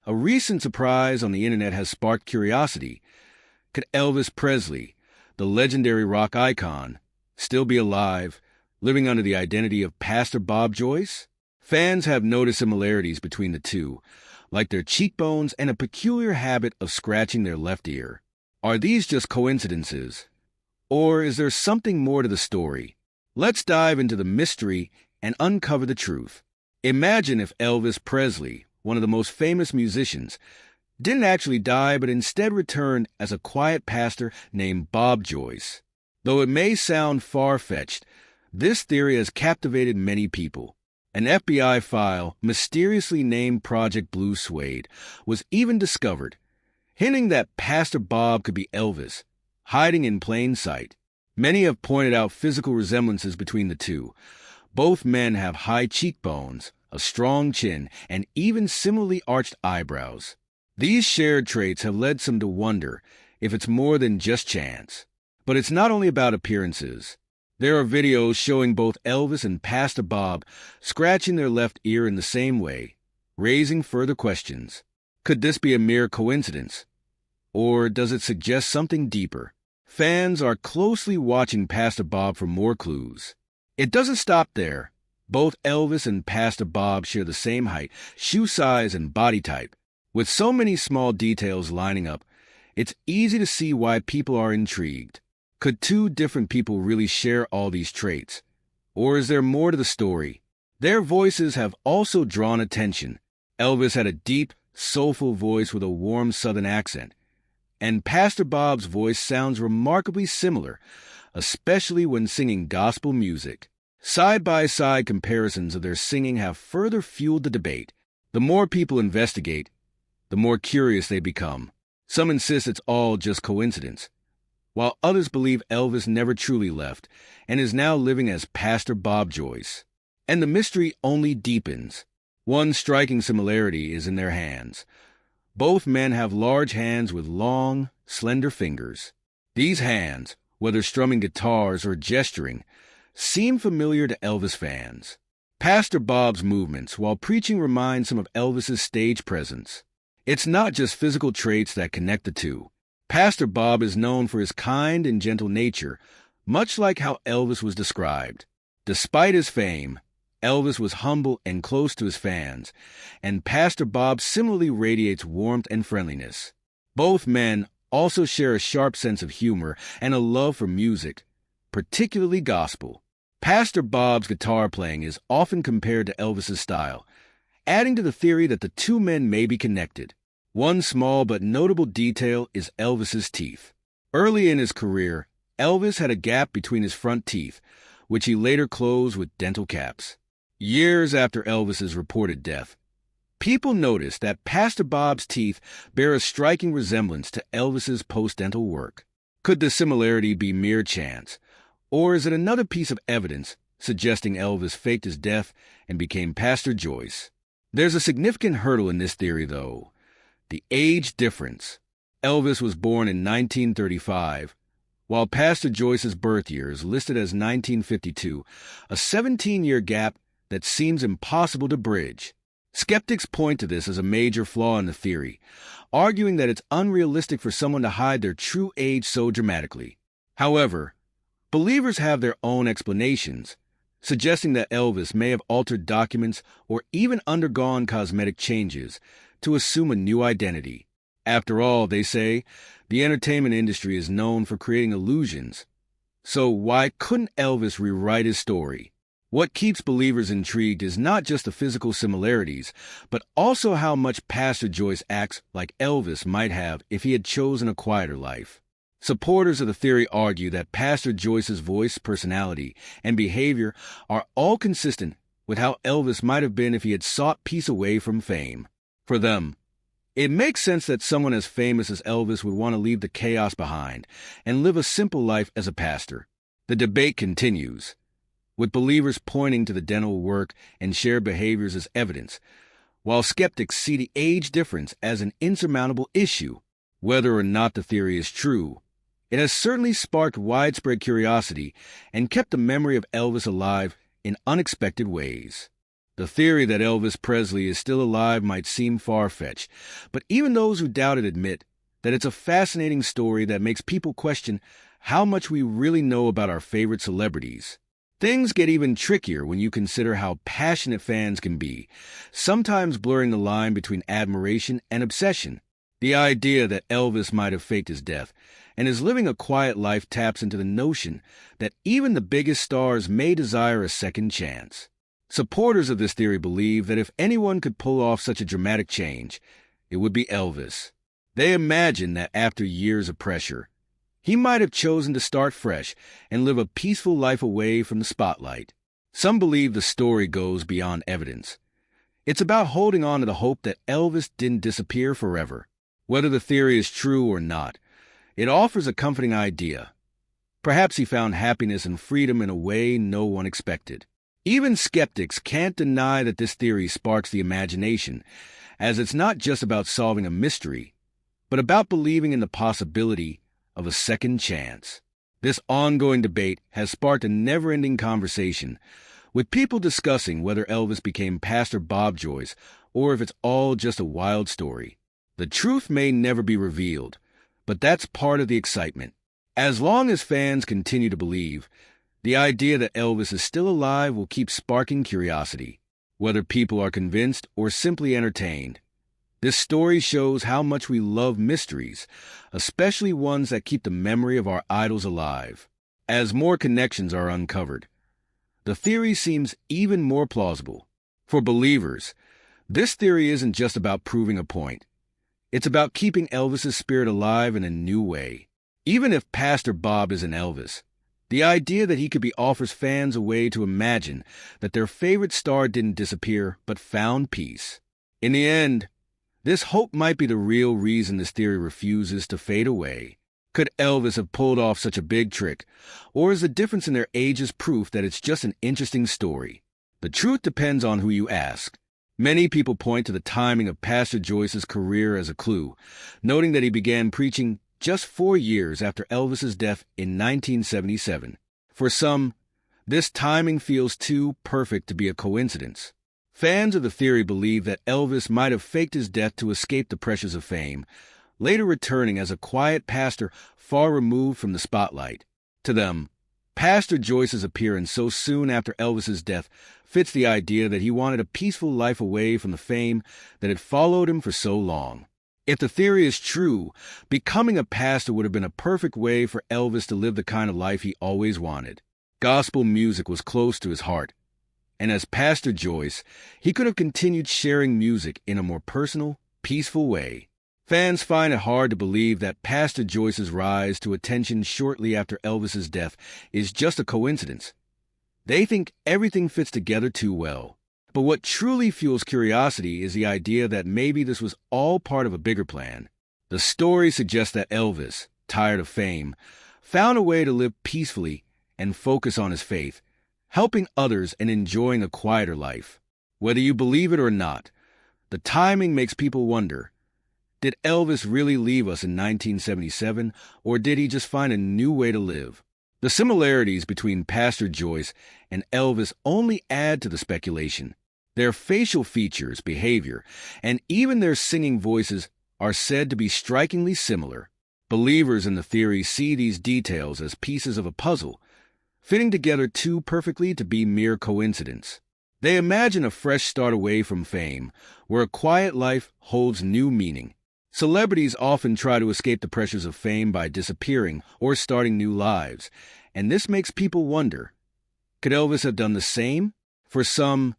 A recent surprise on the internet has sparked curiosity. Could Elvis Presley, the legendary rock icon, still be alive, living under the identity of Pastor Bob Joyce? Fans have noticed similarities between the two, like their cheekbones and a peculiar habit of scratching their left ear. Are these just coincidences? Or is there something more to the story? Let's dive into the mystery and uncover the truth. Imagine if Elvis Presley, one of the most famous musicians, didn't actually die but instead returned as a quiet pastor named Bob Joyce. Though it may sound far-fetched, this theory has captivated many people. An FBI file, mysteriously named Project Blue Suede, was even discovered, hinting that Pastor Bob could be Elvis, hiding in plain sight. Many have pointed out physical resemblances between the two. Both men have high cheekbones, a strong chin, and even similarly arched eyebrows. These shared traits have led some to wonder if it's more than just chance. But it's not only about appearances. There are videos showing both Elvis and Pastor Bob scratching their left ear in the same way, raising further questions. Could this be a mere coincidence? Or does it suggest something deeper? Fans are closely watching Pastor Bob for more clues. It doesn't stop there. Both Elvis and Pastor Bob share the same height, shoe size, and body type. With so many small details lining up, it's easy to see why people are intrigued. Could two different people really share all these traits? Or is there more to the story? Their voices have also drawn attention. Elvis had a deep, soulful voice with a warm Southern accent, and Pastor Bob's voice sounds remarkably similar, especially when singing gospel music. Side-by-side comparisons of their singing have further fueled the debate. The more people investigate, the more curious they become. Some insist it's all just coincidence, while others believe Elvis never truly left and is now living as Pastor Bob Joyce. And the mystery only deepens. One striking similarity is in their hands. Both men have large hands with long, slender fingers. These hands, whether strumming guitars or gesturing, seem familiar to Elvis fans. Pastor Bob's movements while preaching remind some of Elvis's stage presence. It's not just physical traits that connect the two. Pastor Bob is known for his kind and gentle nature, much like how Elvis was described. Despite his fame, Elvis was humble and close to his fans, and Pastor Bob similarly radiates warmth and friendliness. Both men also share a sharp sense of humor and a love for music, particularly gospel. Pastor Bob's guitar playing is often compared to Elvis's style, adding to the theory that the two men may be connected. One small but notable detail is Elvis's teeth. Early in his career, Elvis had a gap between his front teeth, which he later closed with dental caps. Years after Elvis's reported death, people noticed that Pastor Bob's teeth bear a striking resemblance to Elvis's post-dental work. Could the similarity be mere chance, or is it another piece of evidence suggesting Elvis faked his death and became Pastor Joyce? There's a significant hurdle in this theory, though: the age difference. Elvis was born in 1935, while Pastor Joyce's birth year is listed as 1952, a 17-year gap that seems impossible to bridge. Skeptics point to this as a major flaw in the theory, arguing that it's unrealistic for someone to hide their true age so dramatically. However, believers have their own explanations, suggesting that Elvis may have altered documents or even undergone cosmetic changes to assume a new identity. After all, they say, the entertainment industry is known for creating illusions. So why couldn't Elvis rewrite his story? What keeps believers intrigued is not just the physical similarities, but also how much Pastor Joyce acts like Elvis might have if he had chosen a quieter life. Supporters of the theory argue that Pastor Joyce's voice, personality, and behavior are all consistent with how Elvis might have been if he had sought peace away from fame. For them, it makes sense that someone as famous as Elvis would want to leave the chaos behind and live a simple life as a pastor. The debate continues, with believers pointing to the dental work and shared behaviors as evidence, while skeptics see the age difference as an insurmountable issue. Whether or not the theory is true, it has certainly sparked widespread curiosity and kept the memory of Elvis alive in unexpected ways. The theory that Elvis Presley is still alive might seem far-fetched, but even those who doubt it admit that it's a fascinating story that makes people question how much we really know about our favorite celebrities. Things get even trickier when you consider how passionate fans can be, sometimes blurring the line between admiration and obsession. The idea that Elvis might have faked his death and is living a quiet life taps into the notion that even the biggest stars may desire a second chance. Supporters of this theory believe that if anyone could pull off such a dramatic change, it would be Elvis. They imagine that after years of pressure, he might have chosen to start fresh and live a peaceful life away from the spotlight. Some believe the story goes beyond evidence. It's about holding on to the hope that Elvis didn't disappear forever. Whether the theory is true or not, it offers a comforting idea. Perhaps he found happiness and freedom in a way no one expected. Even skeptics can't deny that this theory sparks the imagination, as it's not just about solving a mystery, but about believing in the possibility of a second chance. This ongoing debate has sparked a never-ending conversation, with people discussing whether Elvis became Pastor Bob Joyce or if it's all just a wild story. The truth may never be revealed, but that's part of the excitement. As long as fans continue to believe, the idea that Elvis is still alive will keep sparking curiosity, whether people are convinced or simply entertained. This story shows how much we love mysteries, especially ones that keep the memory of our idols alive. As more connections are uncovered, the theory seems even more plausible. For believers, this theory isn't just about proving a point. It's about keeping Elvis's spirit alive in a new way. Even if Pastor Bob isn't Elvis, the idea that he could be offers fans a way to imagine that their favorite star didn't disappear but found peace. In the end, this hope might be the real reason this theory refuses to fade away. Could Elvis have pulled off such a big trick, or is the difference in their ages proof that it's just an interesting story? The truth depends on who you ask. Many people point to the timing of Pastor Joyce's career as a clue, noting that he began preaching just 4 years after Elvis's death in 1977. For some, this timing feels too perfect to be a coincidence. Fans of the theory believe that Elvis might have faked his death to escape the pressures of fame, later returning as a quiet pastor far removed from the spotlight. To them, Pastor Joyce's appearance so soon after Elvis's death fits the idea that he wanted a peaceful life away from the fame that had followed him for so long. If the theory is true, becoming a pastor would have been a perfect way for Elvis to live the kind of life he always wanted. Gospel music was close to his heart, and as Pastor Joyce, he could have continued sharing music in a more personal, peaceful way. Fans find it hard to believe that Pastor Joyce's rise to attention shortly after Elvis's death is just a coincidence. They think everything fits together too well. But what truly fuels curiosity is the idea that maybe this was all part of a bigger plan. The story suggests that Elvis, tired of fame, found a way to live peacefully and focus on his faith, helping others and enjoying a quieter life. Whether you believe it or not, the timing makes people wonder, did Elvis really leave us in 1977, or did he just find a new way to live? The similarities between Pastor Joyce and Elvis only add to the speculation. Their facial features, behavior, and even their singing voices are said to be strikingly similar. Believers in the theory see these details as pieces of a puzzle, fitting together too perfectly to be mere coincidence. They imagine a fresh start away from fame, where a quiet life holds new meaning. Celebrities often try to escape the pressures of fame by disappearing or starting new lives, and this makes people wonder, could Elvis have done the same? For some,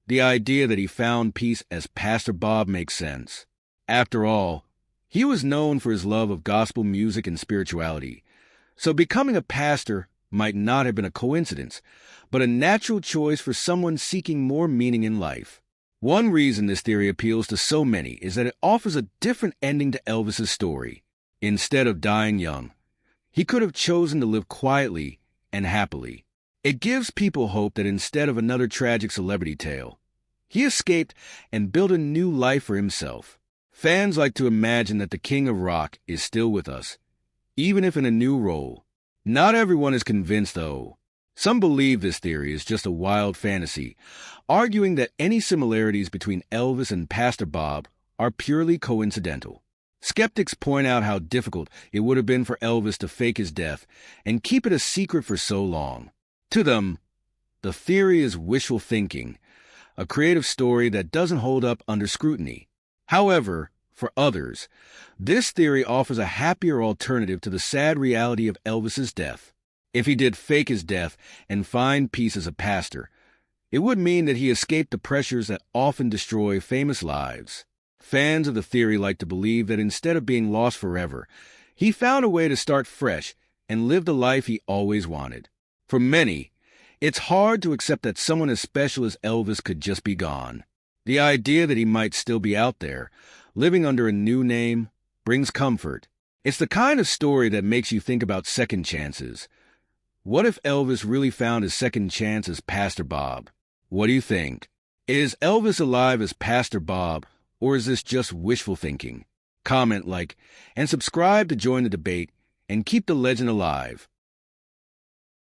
the idea that he found peace as Pastor Bob makes sense. After all, he was known for his love of gospel music and spirituality, so becoming a pastor might not have been a coincidence, but a natural choice for someone seeking more meaning in life. One reason this theory appeals to so many is that it offers a different ending to Elvis's story. Instead of dying young, he could have chosen to live quietly and happily. It gives people hope that instead of another tragic celebrity tale, he escaped and built a new life for himself. Fans like to imagine that the King of Rock is still with us, even if in a new role. Not everyone is convinced, though. Some believe this theory is just a wild fantasy, arguing that any similarities between Elvis and Pastor Bob are purely coincidental. Skeptics point out how difficult it would have been for Elvis to fake his death and keep it a secret for so long. To them, the theory is wishful thinking, a creative story that doesn't hold up under scrutiny. However, for others, this theory offers a happier alternative to the sad reality of Elvis's death. If he did fake his death and find peace as a pastor, it would mean that he escaped the pressures that often destroy famous lives. Fans of the theory like to believe that instead of being lost forever, he found a way to start fresh and live the life he always wanted. For many, it's hard to accept that someone as special as Elvis could just be gone. The idea that he might still be out there, living under a new name, brings comfort. It's the kind of story that makes you think about second chances. What if Elvis really found his second chance as Pastor Bob? What do you think? Is Elvis alive as Pastor Bob, or is this just wishful thinking? Comment, like, and subscribe to join the debate and keep the legend alive.